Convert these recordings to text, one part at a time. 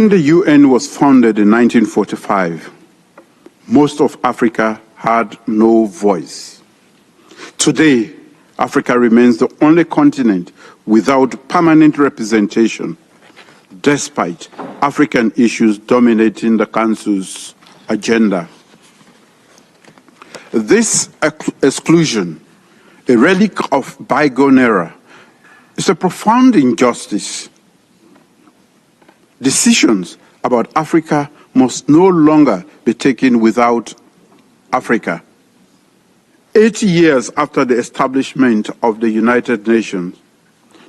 When the UN was founded in 1945, most of Africa had no voice. Today, Africa remains the only continent without permanent representation, despite African issues dominating the Council's agenda. This exclusion, a relic of bygone era, is a profound injustice. Decisions about Africa must no longer be taken without Africa. 80 years after the establishment of the United Nations,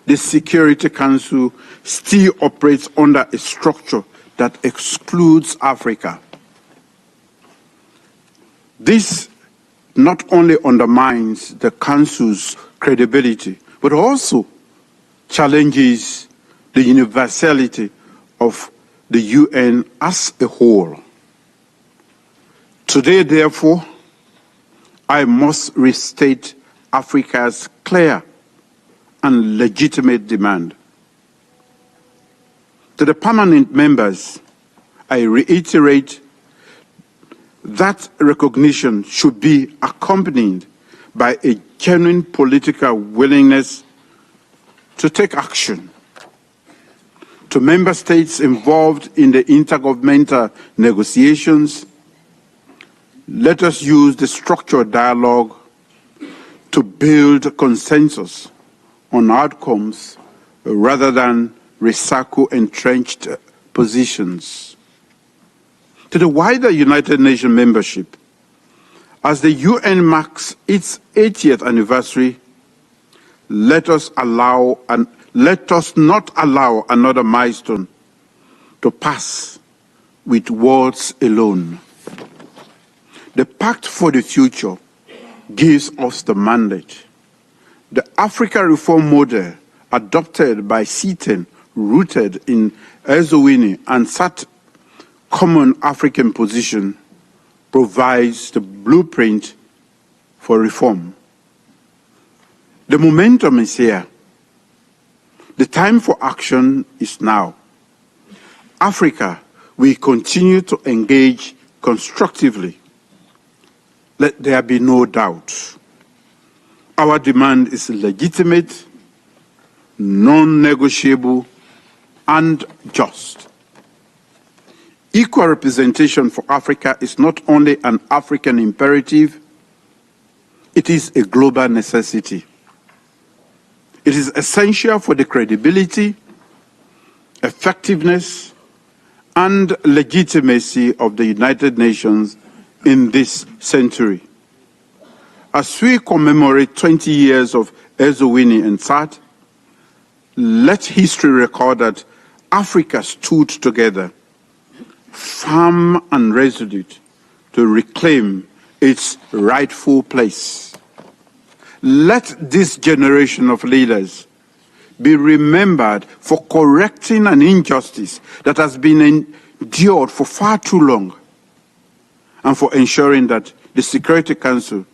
the Security Council still operates under a structure that excludes Africa. This not only undermines the Council's credibility, but also challenges the universality of the UN as a whole. Today, therefore, I must restate Africa's clear and legitimate demand. To the permanent members, I reiterate that recognition should be accompanied by a genuine political willingness to take action. To member states involved in the intergovernmental negotiations, let us use the structured dialogue to build consensus on outcomes rather than recycle entrenched positions. To the wider United Nations membership, as the UN marks its 80th anniversary, let us not allow another milestone to pass with words alone. The Pact for the Future gives us the mandate. The Africa reform model adopted by C10, rooted in Eswatini and SAT common African position, provides the blueprint for reform. The momentum is here. The time for action is now. Africa will continue to engage constructively. Let there be no doubt. Our demand is legitimate, non-negotiable, and just. Equal representation for Africa is not only an African imperative, it is a global necessity. It is essential for the credibility, effectiveness, and legitimacy of the United Nations in this century. As we commemorate 20 years of Eswatini and SAT, let history record that Africa stood together, firm and resolute, to reclaim its rightful place. Let this generation of leaders be remembered for correcting an injustice that has been endured for far too long, and for ensuring that the Security Council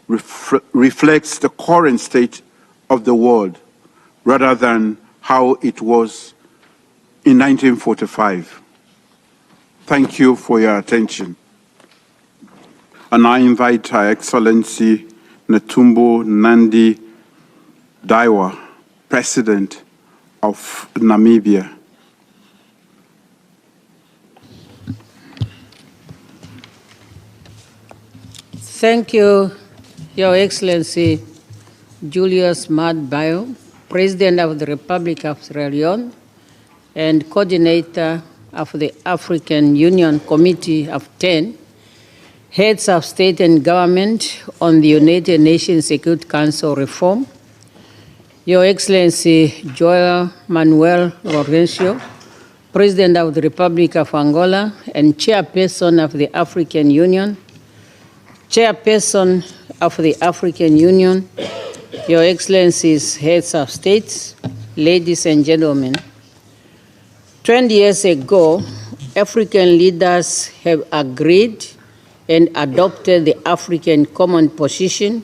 reflects the current state of the world rather than how it was in 1945. Thank you for your attention. And I invite Her Excellency Netumbo Nandi Daiwa, President of Namibia. Thank you, Your Excellency Julius Maad Bio, President of the Republic of Sierra Leone and Coordinator of the African Union Committee of 10, Heads of State and Government on the United Nations Security Council reform, Your Excellency Joao Manuel Lourenço, President of the Republic of Angola and Chairperson of the African Union, Chairperson of the African Union, Your Excellencies, Heads of States, ladies and gentlemen. 20 years ago, African leaders have agreed and adopted the African Common Position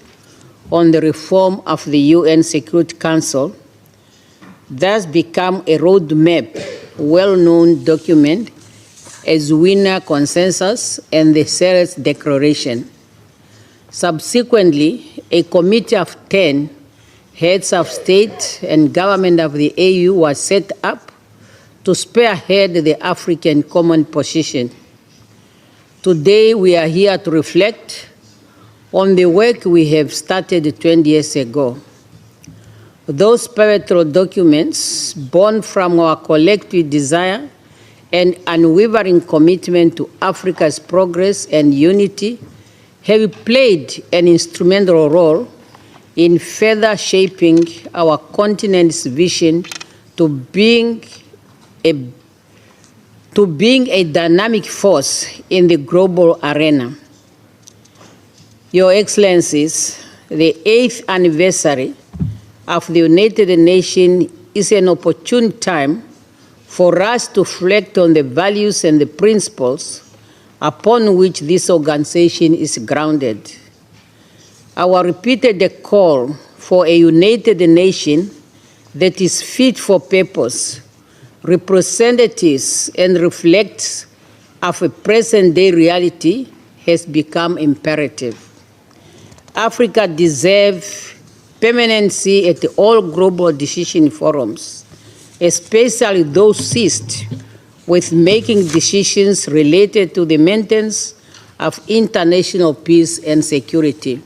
on the reform of the UN Security Council, thus become a roadmap well-known document as Winner Consensus and the Ceres Declaration. Subsequently, a committee of 10 heads of state and government of the AU was set up to spearhead the African Common Position. Today, we are here to reflect on the work we have started 20 years ago. Those pivotal documents, born from our collective desire and unwavering commitment to Africa's progress and unity, have played an instrumental role in further shaping our continent's vision to being a dynamic force in the global arena. Your Excellencies, the 8th anniversary of the United Nations is an opportune time for us to reflect on the values and the principles upon which this organization is grounded. Our repeated call for a United Nation that is fit for purpose, representatives, and reflects of a present-day reality has become imperative. Africa deserves permanency at all global decision forums, especially those seized with making decisions related to the maintenance of international peace and security.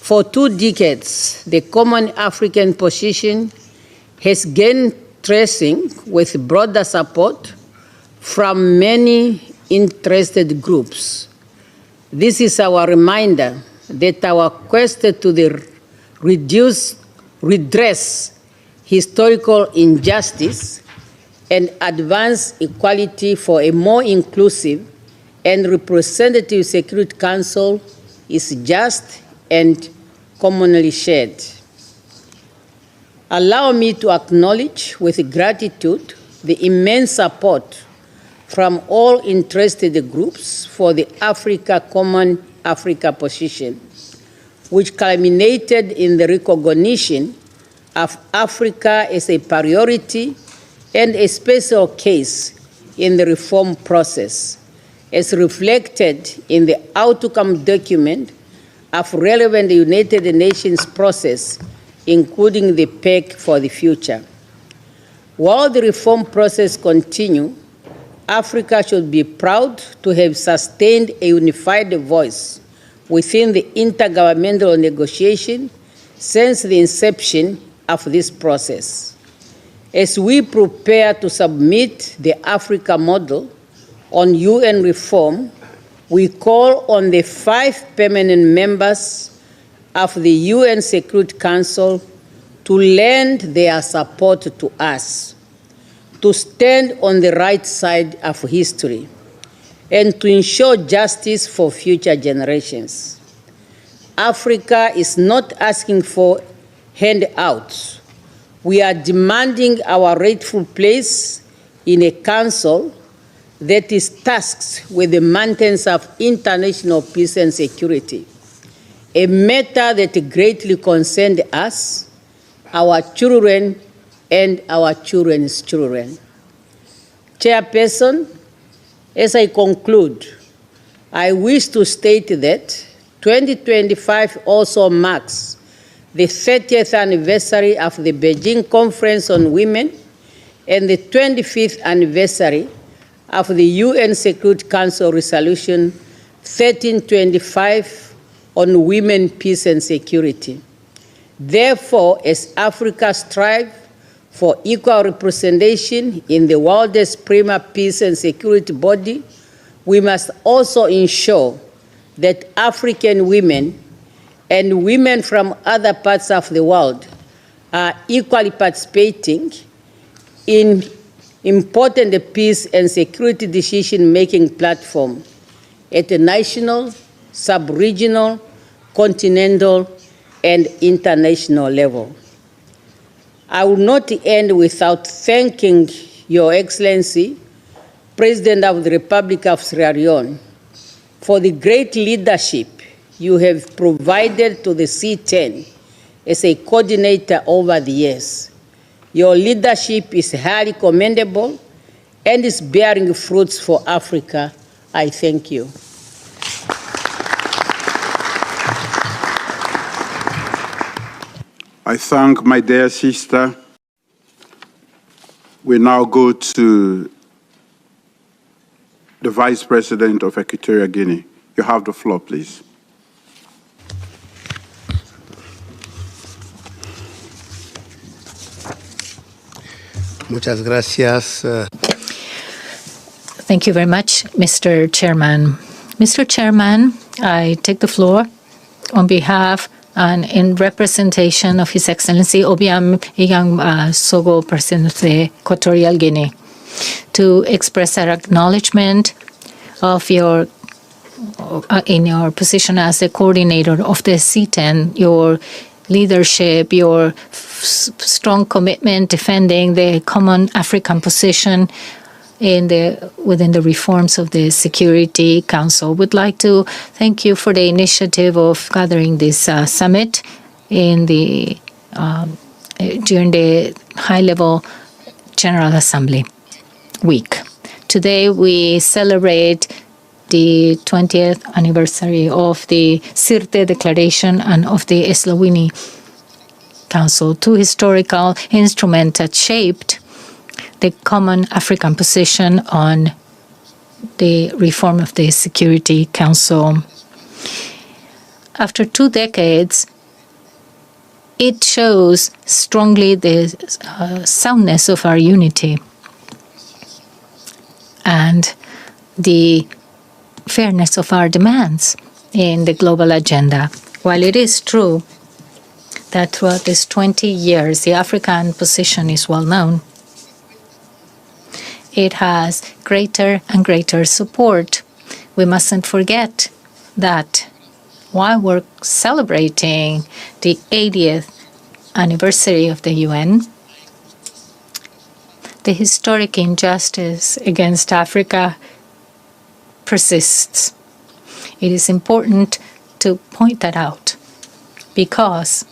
For 2 decades, the Common African Position has gained traction with broader support from many interested groups. This is our reminder that our quest to redress historical injustice and advance equality for a more inclusive and representative Security Council is just and commonly shared. Allow me to acknowledge with gratitude the immense support from all interested groups for the Common Africa Position, which culminated in the recognition of Africa as a priority and a special case in the reform process, as reflected in the outcome document of relevant United Nations process, including the PEC for the future. While the reform process continues, Africa should be proud to have sustained a unified voice within the intergovernmental negotiation since the inception of this process. As we prepare to submit the Africa model on UN reform, we call on the 5 permanent members of the UN Security Council to lend their support to us, to stand on the right side of history, and to ensure justice for future generations. Africa is not asking for handouts. We are demanding our rightful place in a council that is tasked with the maintenance of international peace and security, a matter that greatly concerns us, our children, and our children's children. Chairperson, as I conclude, I wish to state that 2025 also marks the 30th anniversary of the Beijing Conference on Women and the 25th anniversary of the UN Security Council Resolution 1325 on women, peace, and security. Therefore, as Africa strives for equal representation in the world's premier peace and security body, we must also ensure that African women and women from other parts of the world are equally participating in important peace and security decision-making platform at the national, sub-regional, continental, and international level. I will not end without thanking Your Excellency, President of the Republic of Sierra Leone, for the great leadership you have provided to the C10 as a coordinator over the years. Your leadership is highly commendable and is bearing fruits for Africa. I thank you. I thank my dear sister. We now go to the Vice President of Equatorial Guinea. You have the floor, please. Muchas gracias. Thank you very much, Mr. Chairman. Mr. Chairman, I take the floor on behalf and in representation of His Excellency Obiang Sogo, President of the Equatorial Guinea, to express our acknowledgement of your in your position as the coordinator of the C10, your leadership, your strong commitment defending the common African position within the reforms of the Security Council. Would like to thank you for the initiative of gathering this summit during the high-level General Assembly week. Today we celebrate the 20th anniversary of the Sirte Declaration and of the Eswatini Council, two historical instruments that shaped the common African position on the reform of the Security Council. After 2 decades, it shows strongly the soundness of our unity and the fairness of our demands in the global agenda. While it is true that throughout these 20 years, the African position is well known, it has greater and greater support. We mustn't forget that while we're celebrating the 80th anniversary of the UN, the historic injustice against Africa persists. It is important to point that out because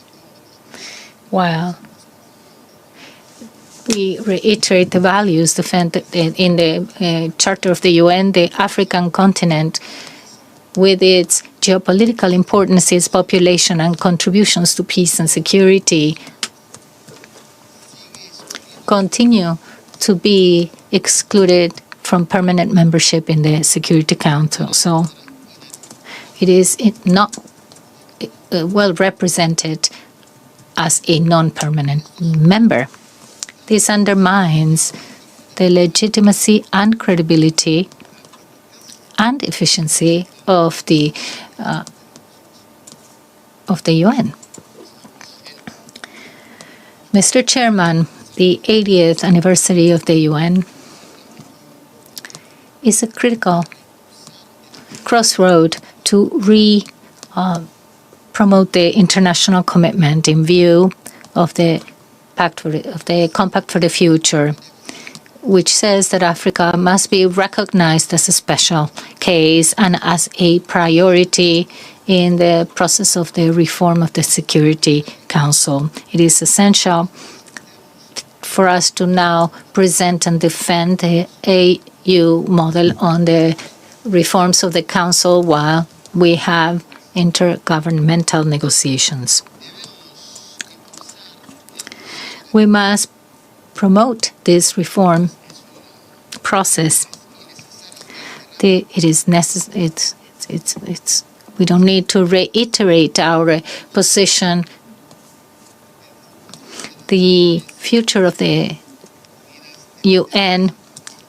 while we reiterate the values defended in the Charter of the UN, the African continent, with its geopolitical importance, its population, and contributions to peace and security, continue to be excluded from permanent membership in the Security Council. So it is not well represented as a non-permanent member. This undermines the legitimacy and credibility and efficiency of the UN. Mr. Chairman, the 80th anniversary of the UN is a critical crossroad to promote the international commitment in view of the Compact for the Future, which says that Africa must be recognized as a special case and as a priority in the process of the reform of the Security Council. It is essential for us to now present and defend the AU model on the reforms of the Council while we have intergovernmental negotiations. We must promote this reform process. It is necessary. We don't need to reiterate our position. The future of the UN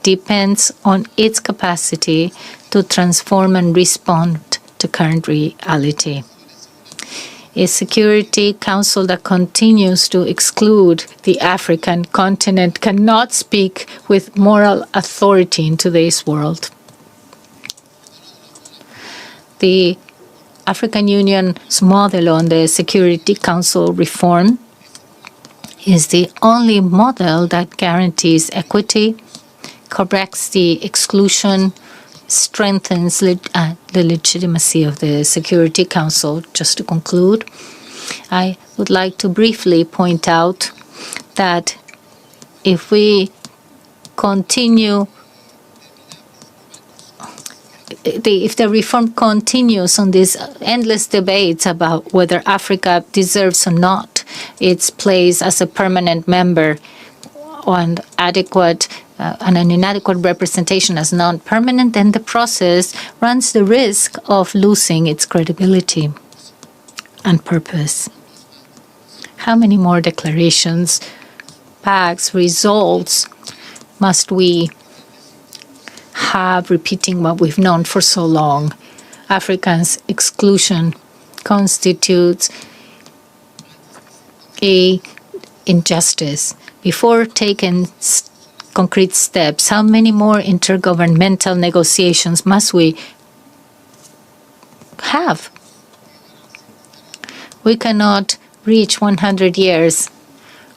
depends on its capacity to transform and respond to current reality. A Security Council that continues to exclude the African continent cannot speak with moral authority in today's world. The African Union's model on the Security Council reform is the only model that guarantees equity, corrects the exclusion, strengthens the legitimacy of the Security Council. Just to conclude, I would like to briefly point out that if we continue, if the reform continues on these endless debates about whether Africa deserves or not its place as a permanent member and an inadequate representation as non-permanent, then the process runs the risk of losing its credibility and purpose. How many more declarations, pacts, results must we have repeating what we've known for so long? Africans' exclusion constitutes an injustice. Before taking concrete steps, how many more intergovernmental negotiations must we have? We cannot reach 100 years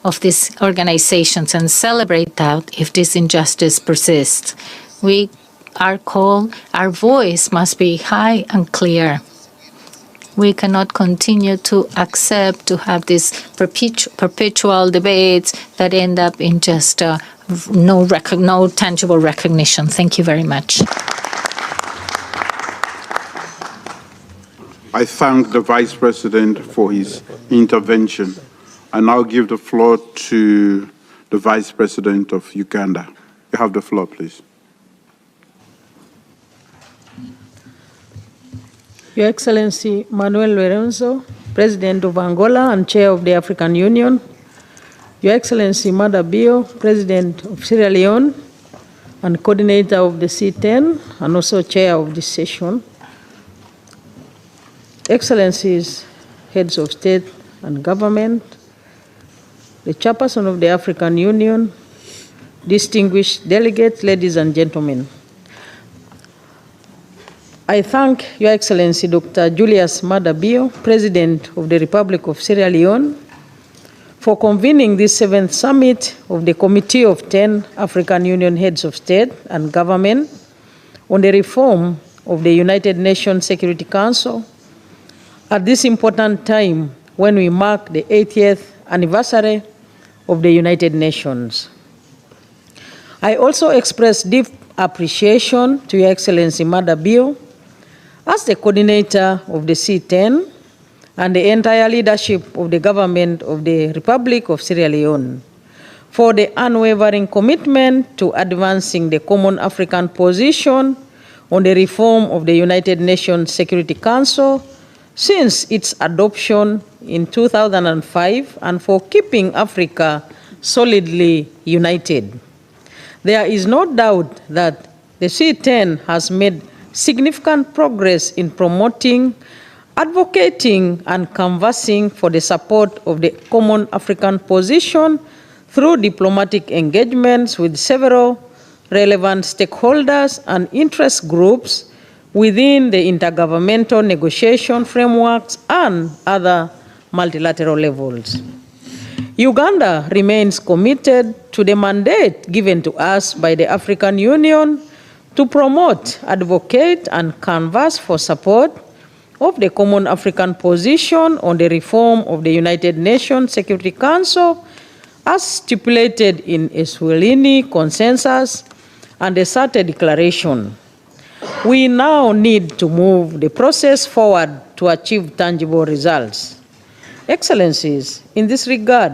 of these organizations and celebrate that if this injustice persists. Our voice must be high and clear. We cannot continue to accept to have these perpetual debates that end up in just no tangible recognition. Thank you very much. I thank the Vice President for his intervention. I now give the floor to the Vice President of Uganda. You have the floor, please. Your Excellency Manuel Lorenzo, President of Angola and Chair of the African Union, Your Excellency Mada Bio, President of Sierra Leone and Coordinator of the C10 and also Chair of this session, Excellencies, Heads of State and Government, the Chairperson of the African Union, distinguished delegates, ladies and gentlemen. I thank Your Excellency Dr. Julius Maada Bio, President of the Republic of Sierra Leone, for convening this 7th summit of the Committee of 10 African Union Heads of State and Government on the reform of the United Nations Security Council at this important time when we mark the 80th anniversary of the United Nations. I also express deep appreciation to Your Excellency Maada Bio as the coordinator of the C10 and the entire leadership of the government of the Republic of Sierra Leone for the unwavering commitment to advancing the common African position on the reform of the United Nations Security Council since its adoption in 2005 and for keeping Africa solidly united. There is no doubt that the C10 has made significant progress in promoting, advocating, and canvassing for the support of the common African position through diplomatic engagements with several relevant stakeholders and interest groups within the intergovernmental negotiation frameworks and other multilateral levels. Uganda remains committed to the mandate given to us by the African Union to promote, advocate, and canvass for support of the common African position on the reform of the United Nations Security Council as stipulated in a Swahili consensus and the SATE declaration. We now need to move the process forward to achieve tangible results. Excellencies, in this regard,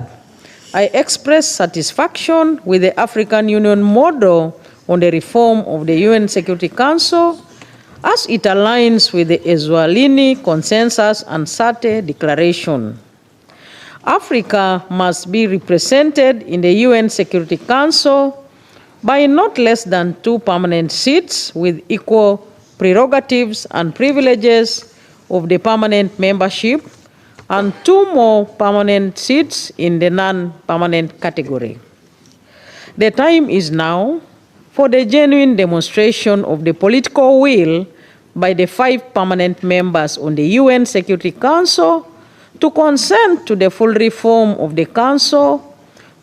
I express satisfaction with the African Union model on the reform of the UN Security Council as it aligns with the Eswatini Consensus and SATE Declaration. Africa must be represented in the UN Security Council by not less than 2 permanent seats with equal prerogatives and privileges of the permanent membership and 2 more permanent seats in the non-permanent category. The time is now for the genuine demonstration of the political will by the 5 permanent members on the UN Security Council to consent to the full reform of the Council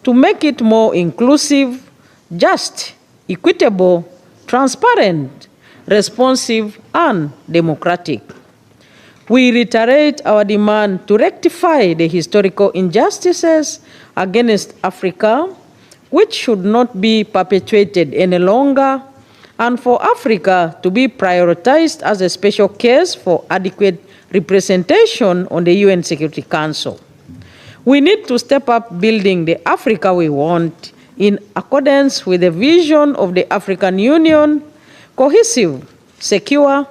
to make it more inclusive, just, equitable, transparent, responsive, and democratic. We reiterate our demand to rectify the historical injustices against Africa which should not be perpetuated any longer, and for Africa to be prioritized as a special case for adequate representation on the UN Security Council. We need to step up building the Africa we want in accordance with the vision of the African Union: cohesive, secure,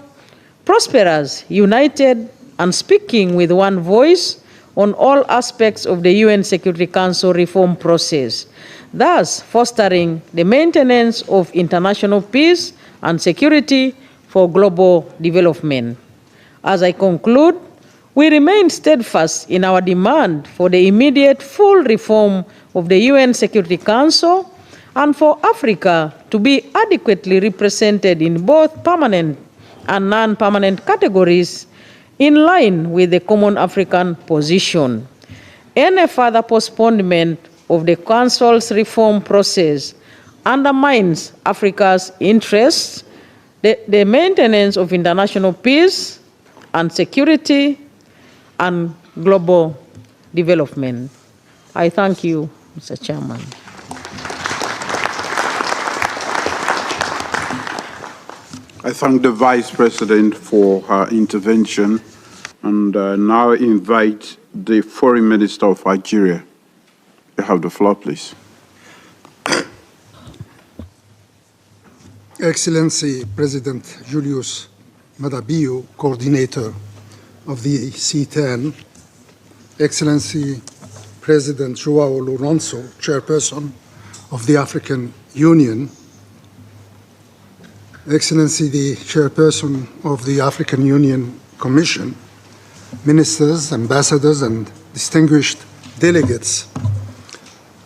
prosperous, united, and speaking with one voice on all aspects of the UN Security Council reform process, thus fostering the maintenance of international peace and security for global development. As I conclude, we remain steadfast in our demand for the immediate full reform of the UN Security Council and for Africa to be adequately represented in both permanent and non-permanent categories in line with the common African position. Any further postponement of the Council's reform process undermines Africa's interests, the maintenance of international peace and security, and global development. I thank you, Mr. Chairman. I thank the Vice President for her intervention and now invite the Foreign Minister of Algeria. You have the floor, please. Excellency President Julius Maada Bio, Coordinator of the C10, Excellency President João Lourenço, Chairperson of the African Union, Excellency the Chairperson of the African Union Commission, Ministers, Ambassadors, and distinguished delegates,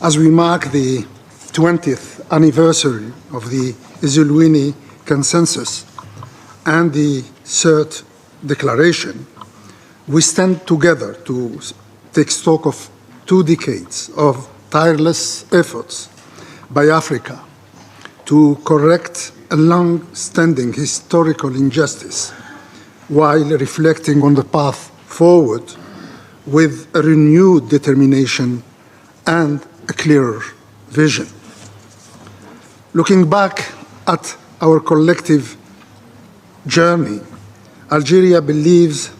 as we mark the 20th anniversary of the Zambia Consensus and the Third Declaration, we stand together to take stock of 2 decades of tireless efforts by Africa to correct a long-standing historical injustice while reflecting on the path forward with a renewed determination and a clearer vision. Looking back at our collective journey, Algeria believes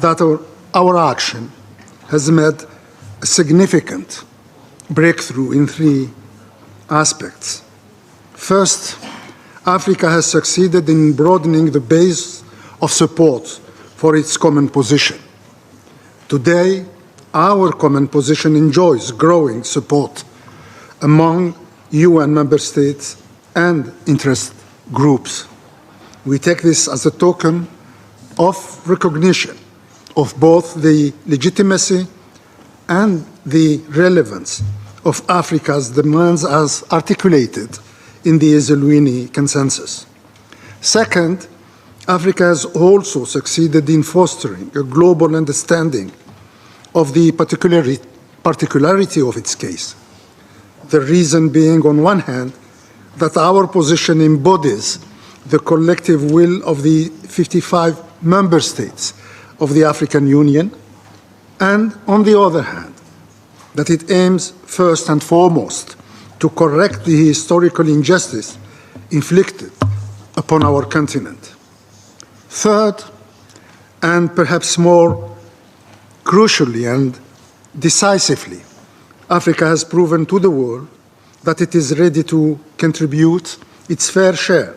that our action has made a significant breakthrough in 3 aspects. First, Africa has succeeded in broadening the base of support for its common position. Today, our common position enjoys growing support among UN member states and interest groups. We take this as a token of recognition of both the legitimacy and the relevance of Africa's demands as articulated in the Zambia Consensus. Second, Africa has also succeeded in fostering a global understanding of the particularity of its case. The reason being, on one hand, that our position embodies the collective will of the 55 member states of the African Union, and on the other hand, that it aims first and foremost to correct the historical injustice inflicted upon our continent. Third, and perhaps more crucially and decisively, Africa has proven to the world that it is ready to contribute its fair share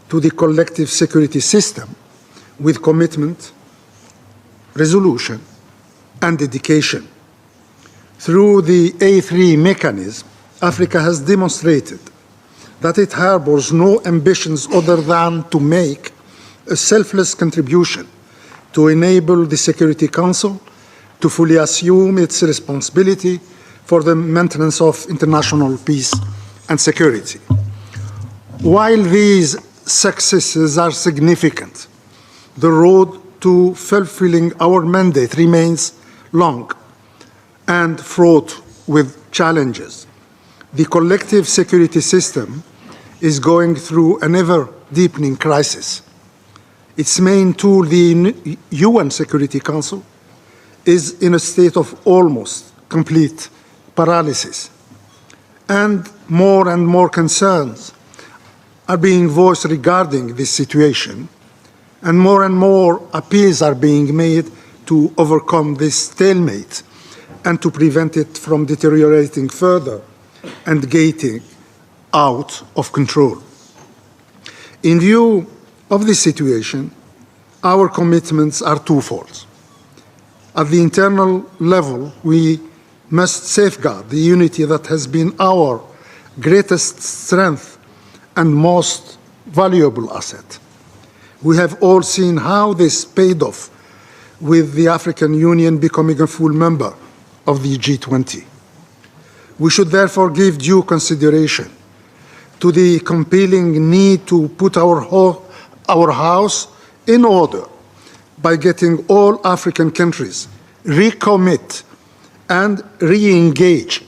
to the collective security system with commitment, resolution, and dedication. Through the A3 mechanism, Africa has demonstrated that it harbors no ambitions other than to make a selfless contribution to enable the Security Council to fully assume its responsibility for the maintenance of international peace and security. While these successes are significant, the road to fulfilling our mandate remains long and fraught with challenges. The collective security system is going through an ever-deepening crisis. Its main tool, the UN Security Council, is in a state of almost complete paralysis. and more concerns are being voiced regarding this situation, and more appeals are being made to overcome this stalemate and to prevent it from deteriorating further and getting out of control. In view of this situation, our commitments are twofold. At the internal level, we must safeguard the unity that has been our greatest strength and most valuable asset. We have all seen how this paid off with the African Union becoming a full member of the G20. We should therefore give due consideration to the compelling need to put our house in order by getting all African countries recommit and re-engage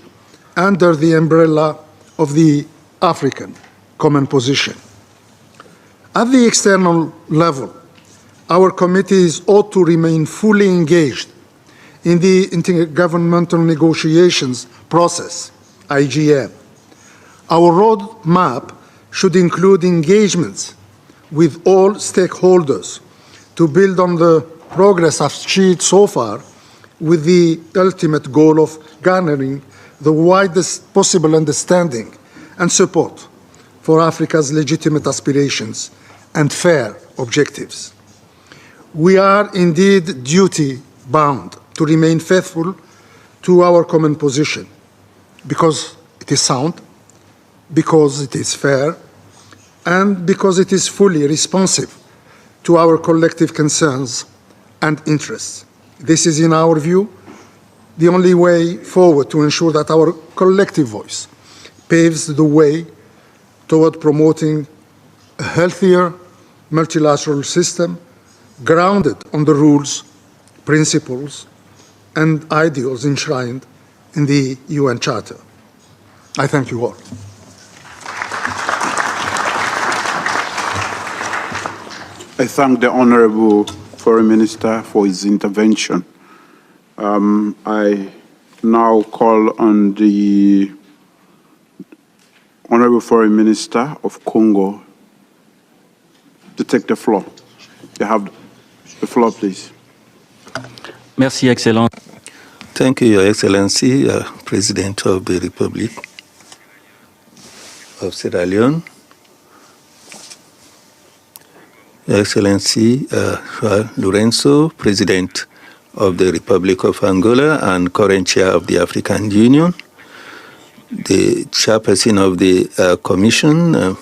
under the umbrella of the African common position. At the external level, our committees ought to remain fully engaged in the intergovernmental negotiations process, IGM. Our roadmap should include engagements with all stakeholders to build on the progress achieved so far, with the ultimate goal of garnering the widest possible understanding and support for Africa's legitimate aspirations and fair objectives. We are indeed duty-bound to remain faithful to our common position, because it is sound, because it is fair, and because it is fully responsive to our collective concerns and interests. This is, in our view, the only way forward to ensure that our collective voice paves the way toward promoting a healthier multilateral system grounded on the rules, principles, and ideals enshrined in the UN Charter. I thank you all. I thank the Honorable Foreign Minister for his intervention. I now call on the Honorable Foreign Minister of Congo to take the floor. You have the floor, please. Merci, Excellence. Thank you, Your Excellency, President of the Republic of Sierra Leone. Your Excellency Lorenzo, President of the Republic of Angola and current chair of the African Union, the chairperson of the Commission,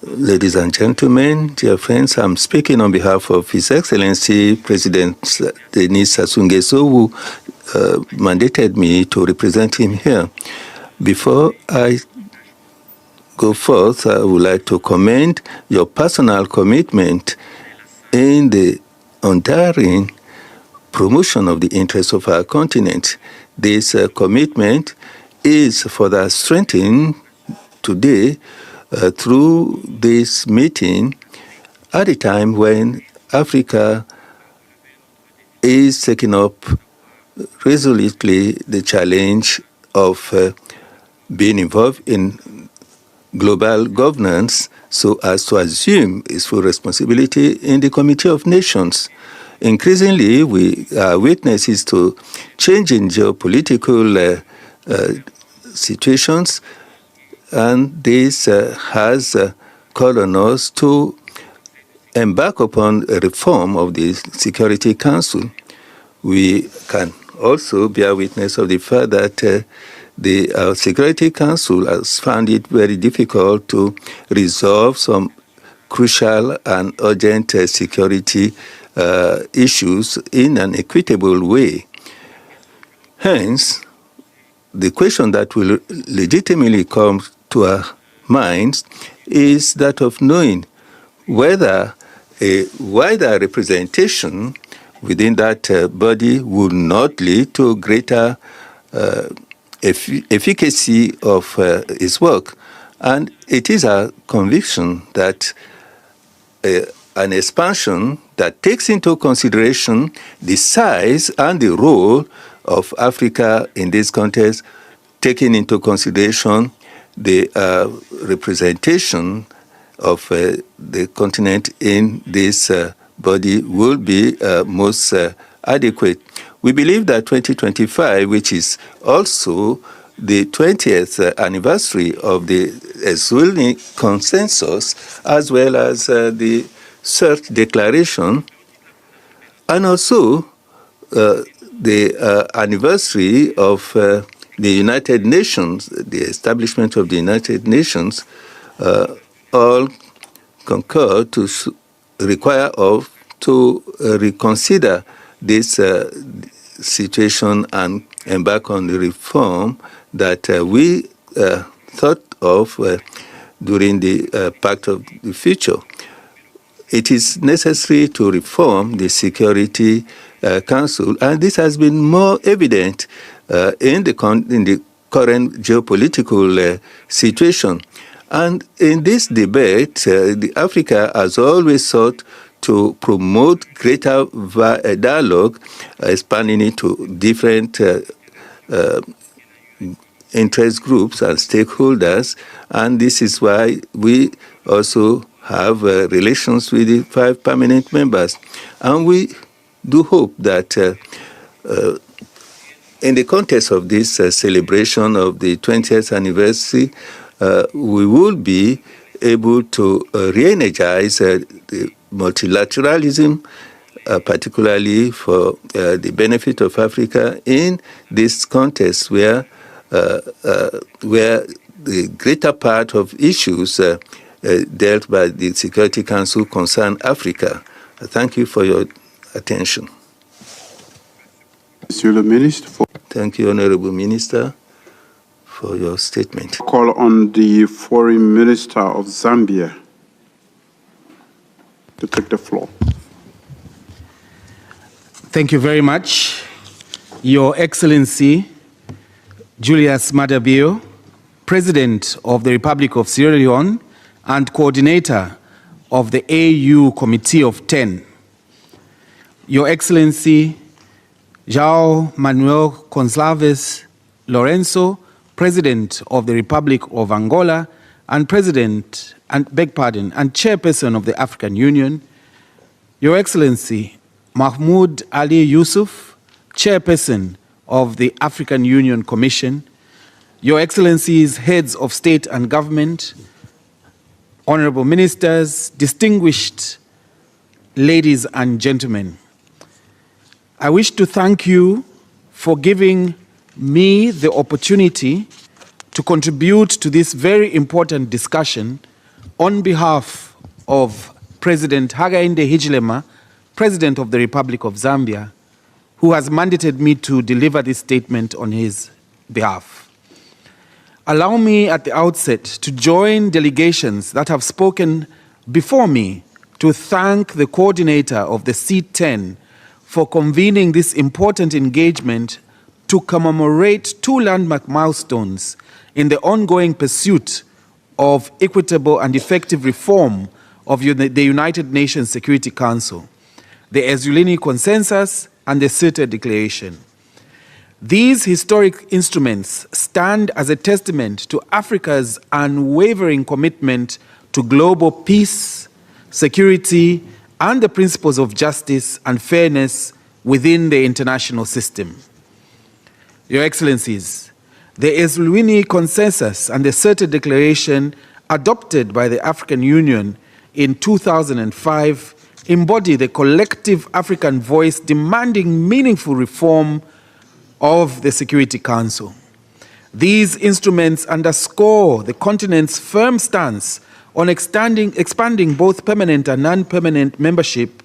ladies and gentlemen, dear friends, I'm speaking on behalf of His Excellency President Denis Sassou Nguesso, who mandated me to represent him here. Before I go forth, I would like to commend your personal commitment in the untiring promotion of the interests of our continent. This commitment is further strengthened today through this meeting at a time when Africa is taking up resolutely the challenge of being involved in global governance so as to assume its full responsibility in the Committee of Nations. Increasingly, we are witnesses to changing geopolitical situations, and this has called on us to embark upon a reform of the Security Council. We can also bear witness of the fact that the Security Council has found it very difficult to resolve some crucial and urgent security issues in an equitable way. Hence, the question that will legitimately come to our minds is that of knowing whether a wider representation within that body would not lead to greater efficacy of its work. And it is our conviction that an expansion that takes into consideration the size and the role of Africa in this context, taking into consideration the representation of the continent in this body will be most adequate. We believe that 2025, which is also the 20th anniversary of the Eswatini Consensus, as well as the Search Declaration, and also the anniversary of the United Nations, the establishment of the United Nations, all concur to require of to reconsider this situation and embark on the reform that we thought of during the Pact of the Future. It is necessary to reform the Security Council, and this has been more evident in the current geopolitical situation. And in this debate, Africa has always sought to promote greater dialogue, expanding it to different interest groups and stakeholders. And this is why we also have relations with the 5 permanent members. And we do hope that in the context of this celebration of the 20th anniversary, we will be able to re-energize the multilateralism, particularly for the benefit of Africa in this context where the greater part of issues dealt by the Security Council concern Africa. Thank you for your attention. Monsieur le Ministre. Thank you, Honorable Minister, for your statement. Call on the Foreign Minister of Zambia to take the floor. Thank you very much, Your Excellency Julius Maada Bio, President of the Republic of Sierra Leone and Coordinator of the AU Committee of 10. Your Excellency João Manuel Gonçalves Lourenço, President of the Republic of Angola and Chairperson of the African Union. Your Excellency Mahmoud Ali Yusuf, Chairperson of the African Union Commission. Your Excellencies, Heads of State and Government, Honorable Ministers, distinguished ladies and gentlemen. I wish to thank you for giving me the opportunity to contribute to this very important discussion on behalf of President Hakainde Hichilema, President of the Republic of Zambia, who has mandated me to deliver this statement on his behalf. Allow me at the outset to join delegations that have spoken before me to thank the coordinator of the C10 for convening this important engagement to commemorate 2 landmark milestones in the ongoing pursuit of equitable and effective reform of the United Nations Security Council, the Eswatini Consensus and the Search Declaration. These historic instruments stand as a testament to Africa's unwavering commitment to global peace, security, and the principles of justice and fairness within the international system. Your Excellencies, the Eswatini Consensus and the Search Declaration adopted by the African Union in 2005 embody the collective African voice demanding meaningful reform of the Security Council. These instruments underscore the continent's firm stance on expanding both permanent and non-permanent membership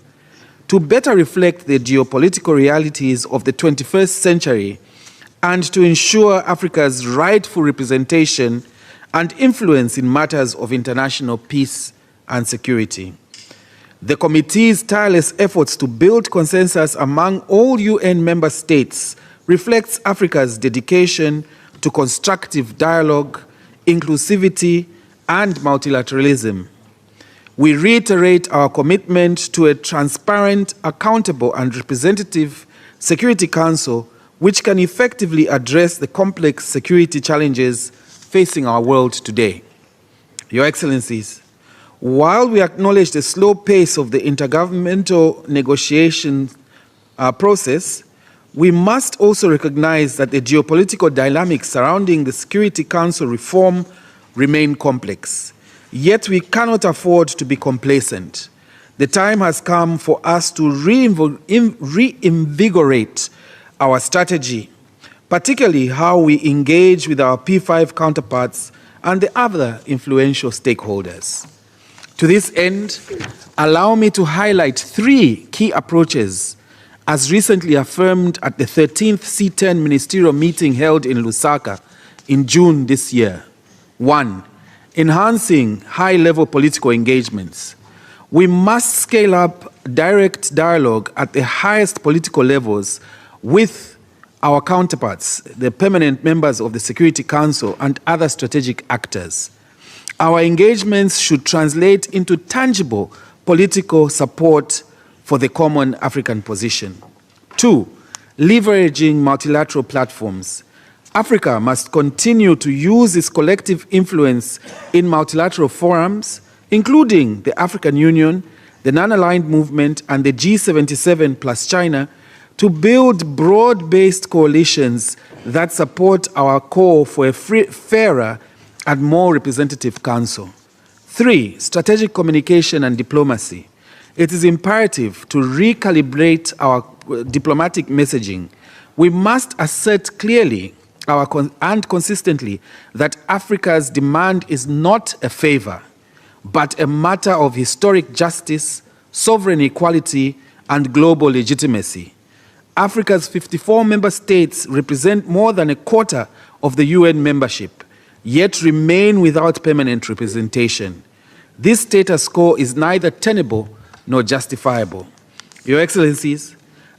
to better reflect the geopolitical realities of the 21st century and to ensure Africa's rightful representation and influence in matters of international peace and security. The committee's tireless efforts to build consensus among all UN member states reflects Africa's dedication to constructive dialogue, inclusivity, and multilateralism. We reiterate our commitment to a transparent, accountable, and representative Security Council which can effectively address the complex security challenges facing our world today. Your Excellencies, while we acknowledge the slow pace of the intergovernmental negotiation process, we must also recognize that the geopolitical dynamics surrounding the Security Council reform remain complex. Yet we cannot afford to be complacent. The time has come for us to reinvigorate our strategy, particularly how we engage with our P5 counterparts and the other influential stakeholders. To this end, allow me to highlight 3 key approaches as recently affirmed at the 13th C10 ministerial meeting held in Lusaka in June this year. 1. Enhancing high-level political engagements. We must scale up direct dialogue at the highest political levels with our counterparts, the permanent members of the Security Council, and other strategic actors. Our engagements should translate into tangible political support for the common African position. 2. Leveraging multilateral platforms. Africa must continue to use its collective influence in multilateral forums, including the African Union, the Non-Aligned Movement, and the G77 plus China, to build broad-based coalitions that support our call for a fairer and more representative council. 3. Strategic communication and diplomacy. It is imperative to recalibrate our diplomatic messaging. We must assert clearly and consistently that Africa's demand is not a favor, but a matter of historic justice, sovereign equality, and global legitimacy. Africa's 54 member states represent more than a quarter of the UN membership, yet remain without permanent representation. This status quo is neither tenable nor justifiable. Your Excellencies,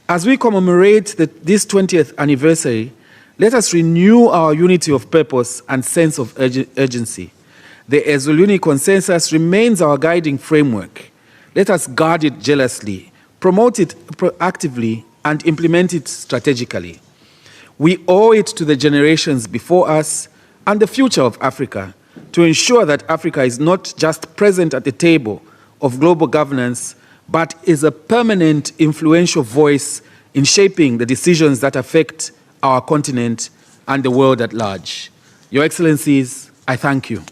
as we commemorate this 20th anniversary, let us renew our unity of purpose and sense of urgency. The Ezuluni Consensus remains our guiding framework. Let us guard it jealously, promote it proactively, and implement it strategically. We owe it to the generations before us and the future of Africa to ensure that Africa is not just present at the table of global governance, but is a permanent, influential voice in shaping the decisions that affect our continent and the world at large. Your Excellencies, I thank you.